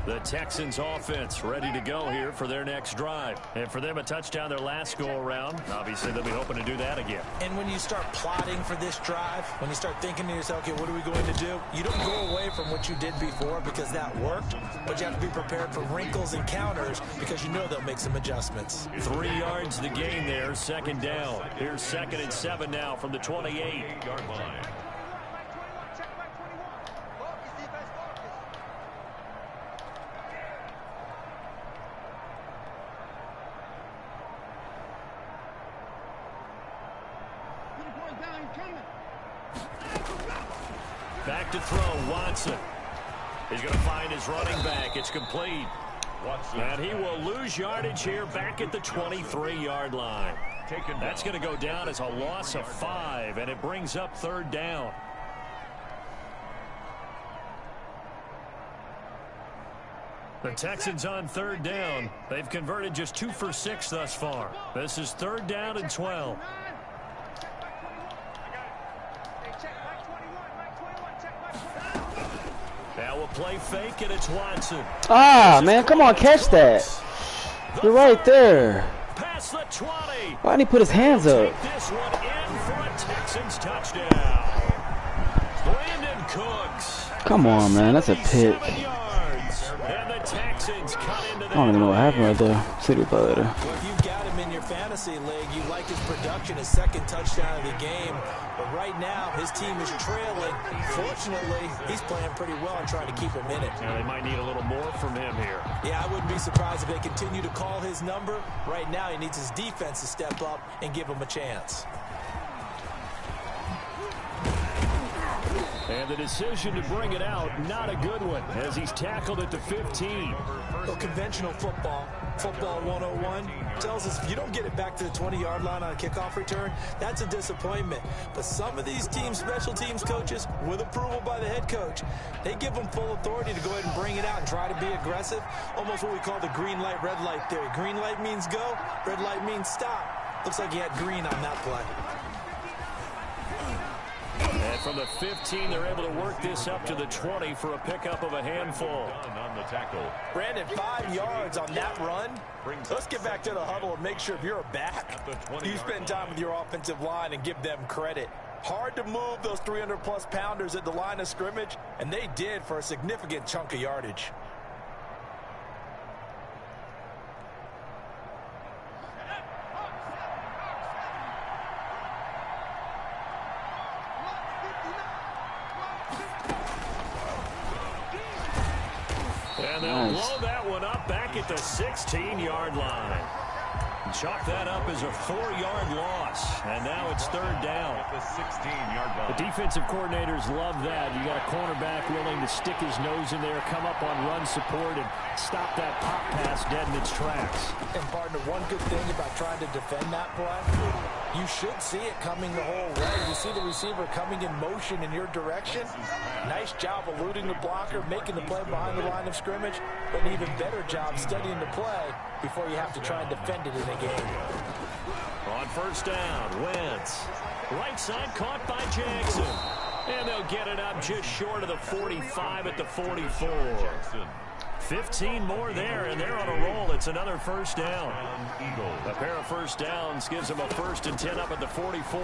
The Texans offense ready to go here for their next drive. And for them, a touchdown their last go-around. Obviously, they'll be hoping to do that again. And when you start plotting for this drive, when you start thinking to yourself, okay, what are we going to do? You don't go away from what you did before because that worked, but you have to be prepared for wrinkles and counters because you know they'll make some adjustments. 3 yards to gain there, 2nd down. Here's 2nd and 7 now from the 28-yard line. Back to throw, Watson. He's going to find his running back. It's complete. And he will lose yardage here back at the 23-yard line. That's going to go down as a loss of 5, and it brings up 3rd down. The Texans on 3rd down. They've converted just 2 for 6 thus far. This is 3rd down and 12. Now we'll play fake, and it's Watson. Ah, man, come on, catch that. You're right there. Past the 20. Why didn't he put his hands up? Take this one in for a Texans touchdown. Brandon Cooks. Come on, man, that's a pick. 7 yards. And the Texans cut into I don't even know what happened right there. See the play later. Well, if you've got him in your fantasy fantasy league, you like his production, his second touchdown of the game. But right now, his team is trailing. Fortunately, he's playing pretty well and trying to keep him in it. Yeah, they might need a little more from him here. Yeah, I wouldn't be surprised if they continue to call his number. Right now, he needs his defense to step up and give him a chance. And the decision to bring it out, not a good one, as he's tackled at the 15. Well, conventional football 101, tells us if you don't get it back to the 20-yard line on a kickoff return, that's a disappointment. But some of these teams, special teams coaches, with approval by the head coach, they give them full authority to go ahead and bring it out and try to be aggressive. Almost what we call the green light, red light theory. Green light means go, red light means stop. Looks like he had green on that play. And from the 15, they're able to work this up to the 20 for a pickup of a handful. On the tackle. Brandon, 5 yards on that run. Let's get back to the huddle and make sure if you're a back, you spend time with your offensive line and give them credit. Hard to move those 300-plus pounders at the line of scrimmage, and they did for a significant chunk of yardage. And they'll blow that one up back at the 16-yard line. Chalk that up as a 4-yard loss. And now it's third down. At the 16-yard line. The defensive coordinators love that. You got a cornerback willing to stick his nose in there, come up on run support, and stop that pop pass dead in its tracks. And, partner, one good thing about trying to defend that play, you should see it coming the whole way. You see the receiver coming in motion in your direction. Nice job eluding the blocker, making the play behind the line of scrimmage, but an even better job studying the play before you have to try and defend it in a game. On first down, Wentz. Right side caught by Jackson. And they'll get it up just short of the 45 at the 44. 15 more there, and they're on a roll. It's another first down. A pair of first downs gives them a 1st and 10 up at the 44.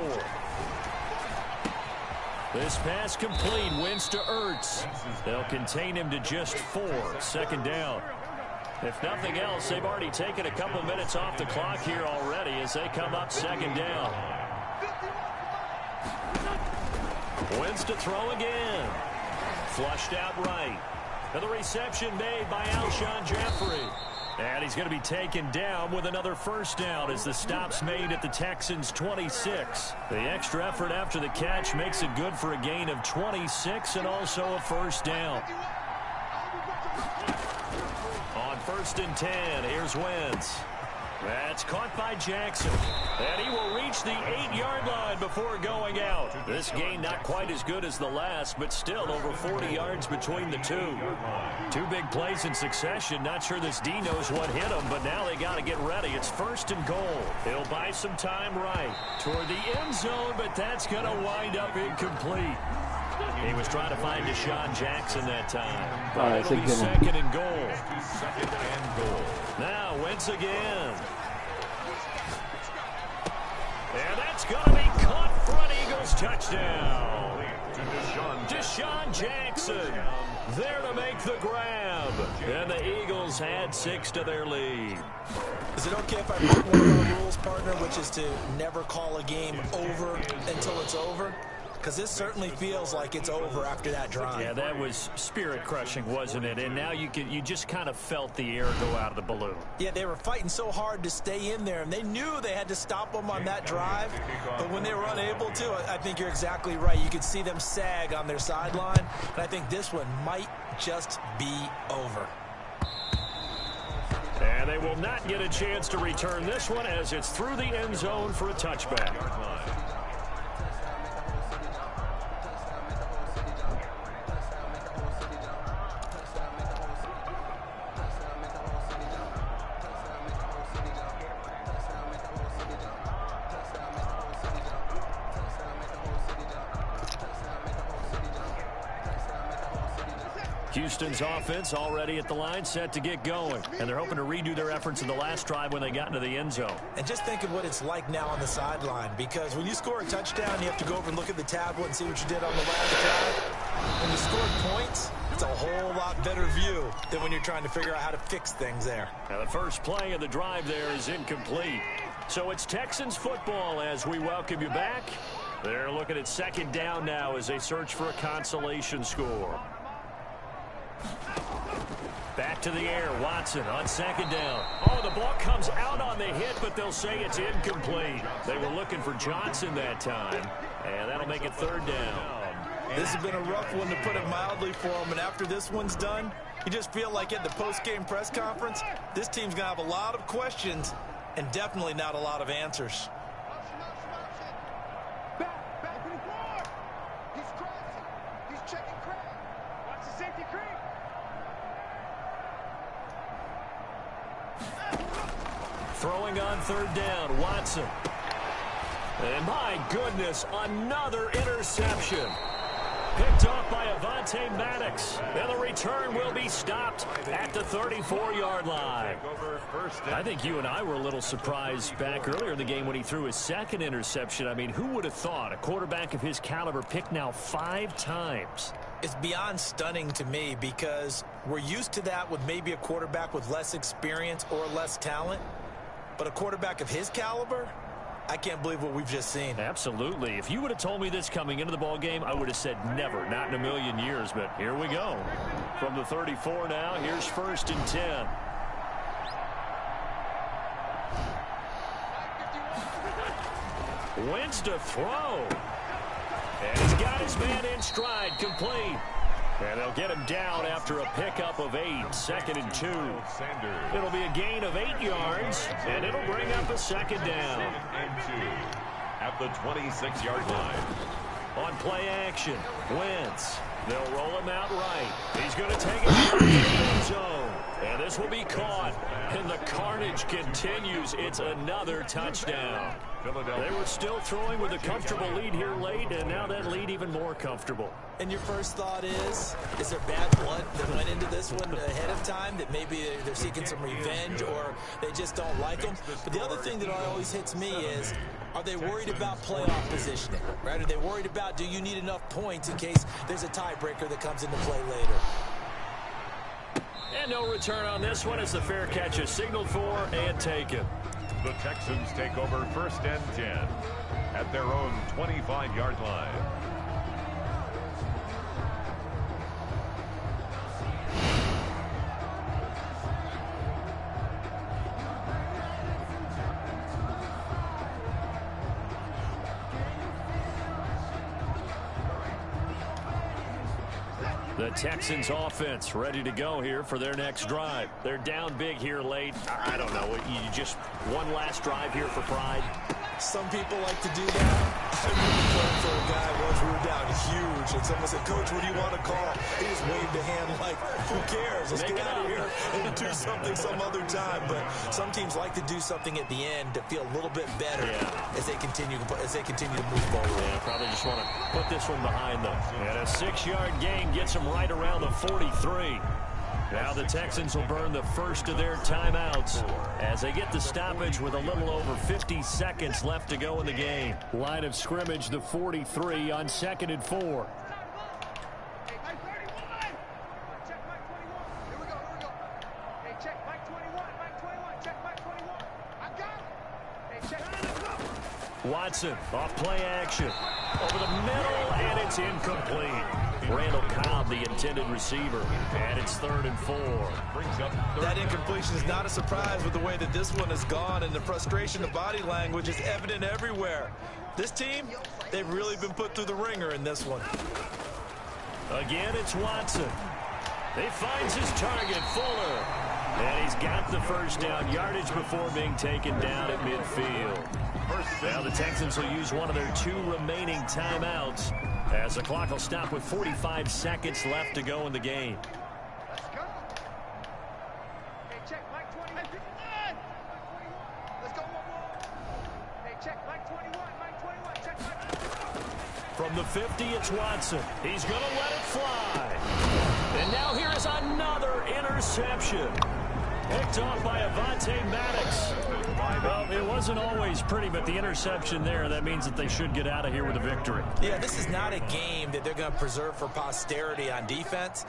This pass complete. Wentz to Ertz. They'll contain him to just 4. Second down. If nothing else, they've already taken a couple minutes off the clock here already as they come up second down. Wentz to throw again. Flushed out right. And the reception made by Alshon Jeffrey. And he's going to be taken down with another first down as the stop's made at the Texans' 26. The extra effort after the catch makes it good for a gain of 26 and also a first down. On 1st and 10, here's Wentz. That's caught by Jackson. And he will reach the 8-yard line before going out. This gain not quite as good as the last, but still over 40 yards between the two. 2 big plays in succession. Not sure this D knows what hit him, but now they got to get ready. It's 1st and goal. He'll buy some time right toward the end zone, but that's going to wind up incomplete. He was trying to find Deshaun Jackson that time. But it'll be 2nd and goal. 2nd and goal. Now Wentz again. And that's going to be caught for an Eagles touchdown. Deshaun Jackson there to make the grab. And the Eagles add 6 to their lead. Is it okay if I break one of our rules, partner, which is to never call a game over until it's over? Because this certainly feels like it's over after that drive. Yeah, that was spirit-crushing, wasn't it? And now you just kind of felt the air go out of the balloon. Yeah, they were fighting so hard to stay in there, and they knew they had to stop them on that drive. But when they were unable to, I think you're exactly right. You could see them sag on their sideline, and I think this one might just be over. And they will not get a chance to return this one as it's through the end zone for a touchback. Houston's offense already at the line, set to get going. And they're hoping to redo their efforts in the last drive when they got into the end zone. And just think of what it's like now on the sideline, because when you score a touchdown, you have to go over and look at the tablet and see what you did on the last drive. When you score points, it's a whole lot better view than when you're trying to figure out how to fix things there. Now the first play of the drive there is incomplete. So it's Texans football as we welcome you back. They're looking at second down now as they search for a consolation score. Back to the air, Watson on second down. Oh, the ball comes out on the hit, but they'll say it's incomplete. They were looking for Johnson that time, and that'll make it third down. This has been a rough one, to put it mildly, for him, and after this one's done, you just feel like at the post-game press conference, this team's going to have a lot of questions and definitely not a lot of answers. Back to the floor. He's crossing. He's checking Craig. Watch the safety creep. Throwing on third down, Watson. And my goodness, another interception. Picked off by Avonte Maddox. And the return will be stopped at the 34-yard line. I think you and I were a little surprised back earlier in the game when he threw his second interception. I mean, who would have thought a quarterback of his caliber picked now 5 times? It's beyond stunning to me, because we're used to that with maybe a quarterback with less experience or less talent. But a quarterback of his caliber, I can't believe what we've just seen. Absolutely. If you would have told me this coming into the ball game, I would have said never, not in a million years. But here we go. From the 34 now, here's 1st and 10. Wins to throw. And he's got his man in stride, complete. And they'll get him down after a pickup of 8, 2nd and 2. It'll be a gain of 8 yards, and it'll bring up a second down. At the 26-yard line. On play action, Wentz. They'll roll him out right. He's going to take it to the end zone. And this will be caught. And the carnage continues. It's another touchdown. They were still throwing with a comfortable lead here late, and now that lead even more comfortable. And your first thought is there bad blood that went into this one ahead of time, that maybe they're seeking some revenge or they just don't like them? But the other thing that always hits me is, are they worried about playoff positioning? Right? Are they worried about, do you need enough points in case there's a tiebreaker that comes into play later? And no return on this one as the fair catch is signaled for and taken. The Texans take over 1st and 10 at their own 25-yard line. The Texans offense ready to go here for their next drive. They're down big here late. I don't know. You just one last drive here for pride. Some people like to do that. I remember playing for a guy once, we were down huge, and someone said, "Coach, what do you want to call?" He just waved a hand like, who cares? Let's get out of here and do something some other time. But some teams like to do something at the end to feel a little bit better as they continue to move forward. Yeah, probably just want to put this one behind them. And a 6-yard gain gets them right around the 43. Now the Texans will burn the first of their timeouts as they get the stoppage with a little over 50 seconds left to go in the game. Line of scrimmage, the 43 on 2nd and 4. Watson off play action. Over the middle, and it's incomplete. Randall Cobb, the intended receiver. And it's 3rd and 4. That incompletion is not a surprise with the way that this one has gone, and the frustration, the body language is evident everywhere. This team, they've really been put through the ringer in this one. Again, it's Watson. He finds his target, Fuller. And he's got the first down yardage before being taken down at midfield. Now the Texans will use one of their 2 remaining timeouts as the clock will stop with 45 seconds left to go in the game. Let's go. Hey, check Mike 21. Let's go. Hey, check Mike 21. Mike 21. Check Mike 21. From the 50, it's Watson. He's going to let it fly. And now here is another interception. Picked off by Avonte Maddox. Well, it wasn't always pretty, but the interception there, that means that they should get out of here with a victory. Yeah, this is not a game that they're going to preserve for posterity on defense,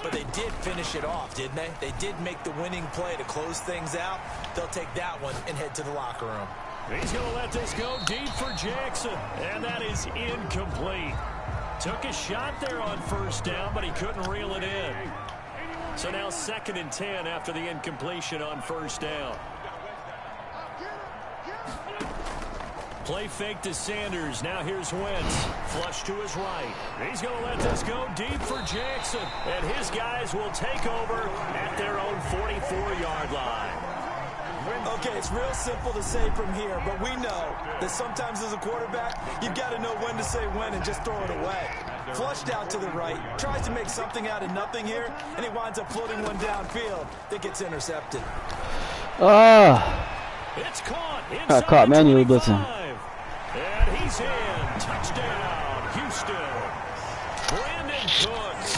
but they did finish it off, didn't they? They did make the winning play to close things out. They'll take that one and head to the locker room. He's going to let this go deep for Jackson, and that is incomplete. Took a shot there on first down, but he couldn't reel it in. So now 2nd and 10 after the incompletion on first down. Play fake to Sanders. Now here's Wentz. Flush to his right. He's going to let this go deep for Jackson. And his guys will take over at their own 44-yard line. Okay, it's real simple to say from here, but we know that sometimes as a quarterback, you've got to know when to say when and just throw it away. Flushed out to the right, tries to make something out of nothing here, and he winds up floating one downfield that gets intercepted. It's caught. I caught manually blitzing. And he's in. Touchdown, Houston. Brandon Cooks,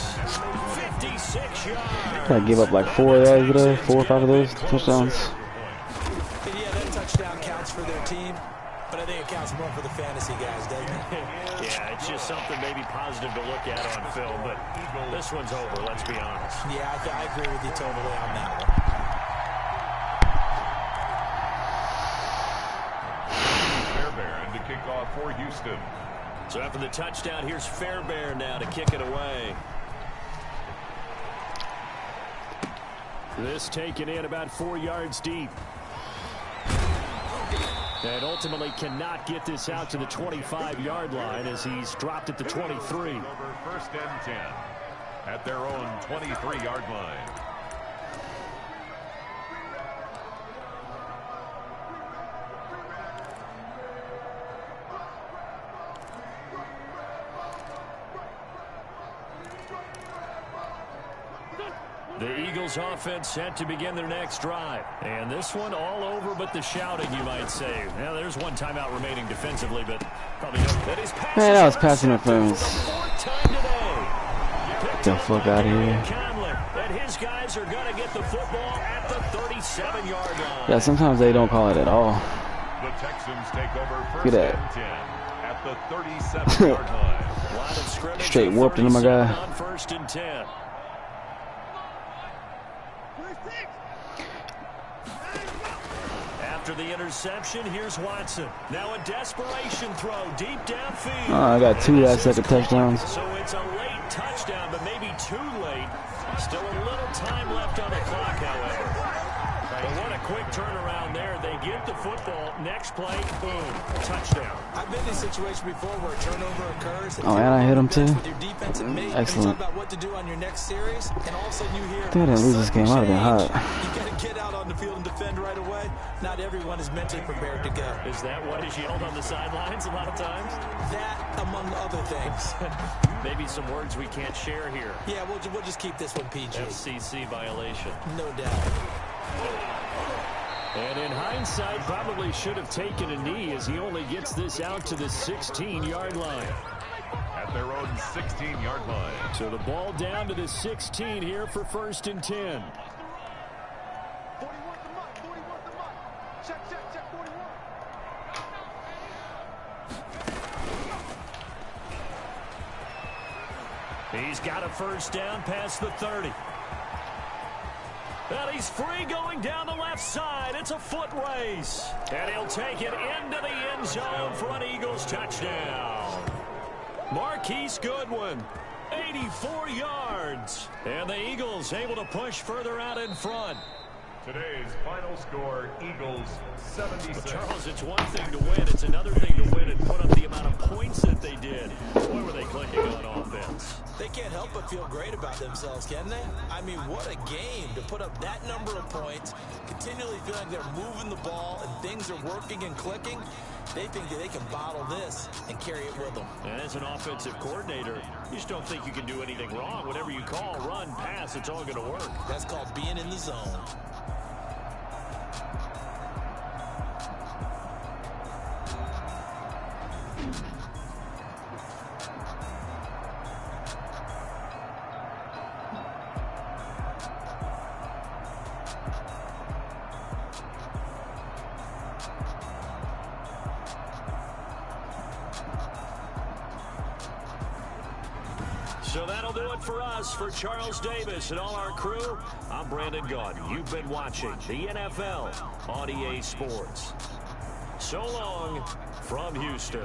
56 yards. I give up like 4 yards of those, 4 or 5 of those touchdowns. And yeah, that touchdown counts for their team, but I think it counts more for the fantasy guys, doesn't it? Yeah, it's just something maybe positive to look at on film, but this one's over, let's be honest. Yeah, I agree with you totally on that one. Fairbairn to kick off for Houston. So after the touchdown, here's Fairbairn now to kick it away. This taken in about 4 yards deep. And ultimately cannot get this out to the 25-yard line as he's dropped at the 23. Over 1st and 10 at their own 23-yard line. The Eagles offense set to begin their next drive. And this one all over but the shouting, you might say. Now, there's one timeout remaining defensively, but probably no. That is Man, that was passing interference. Get the fuck out of here. And his guys are going to get the football at the 37-yard line. Yeah, sometimes they don't call it at all. The Texans take over 1st Look at and 10 at the 37-yard line. Line of scrimmage Straight warped into my guy. on 1st and 10. After the interception, here's Watson. Now a desperation throw deep downfield. I got 2 last-second touchdowns. So it's a late touchdown, but maybe too late. Still a little time left on the clock, however. But what a quick turnaround there. They get the football. Next play, boom, touchdown. I've been in a situation before where a turnover occurs. Oh, and I hit him too. With your defensive mate, Excellent. talk about what to do on your next series, and all of a sudden you hear, I didn't lose this game. I'd have been hot. You got to get out on the field and defend right away. Not everyone is mentally prepared to go. Is that what is yelled on the sidelines a lot of times? That, among other things. Maybe some words we can't share here. Yeah, we'll just keep this one PG. FCC violation. No doubt. And in hindsight, probably should have taken a knee as he only gets this out to the 16-yard line. At their own 16-yard line. So the ball down to the 16 here for 1st and 10. 41 the mark, 41 the mark. Check, 41. He's got a first down past the 30. And he's free going down the left side. It's a foot race. And he'll take it into the end zone for an Eagles touchdown. Marquise Goodwin, 84 yards. And the Eagles able to push further out in front. Today's final score, Eagles 76. But Charles, it's one thing to win. It's another thing to win and put up the amount of points that they did. Boy, were they clicking on offense. They can't help but feel great about themselves, can they? I mean, what a game to put up that number of points, continually feeling they're moving the ball and things are working and clicking. They think that they can bottle this and carry it with them. And as an offensive coordinator, you just don't think you can do anything wrong. Whatever you call, run, pass, it's all going to work. That's called being in the zone. So that'll do it for us. For Charles Davis and all our crew, I'm Brandon Gaudin. You've been watching the NFL on EA Sports. So long from Houston.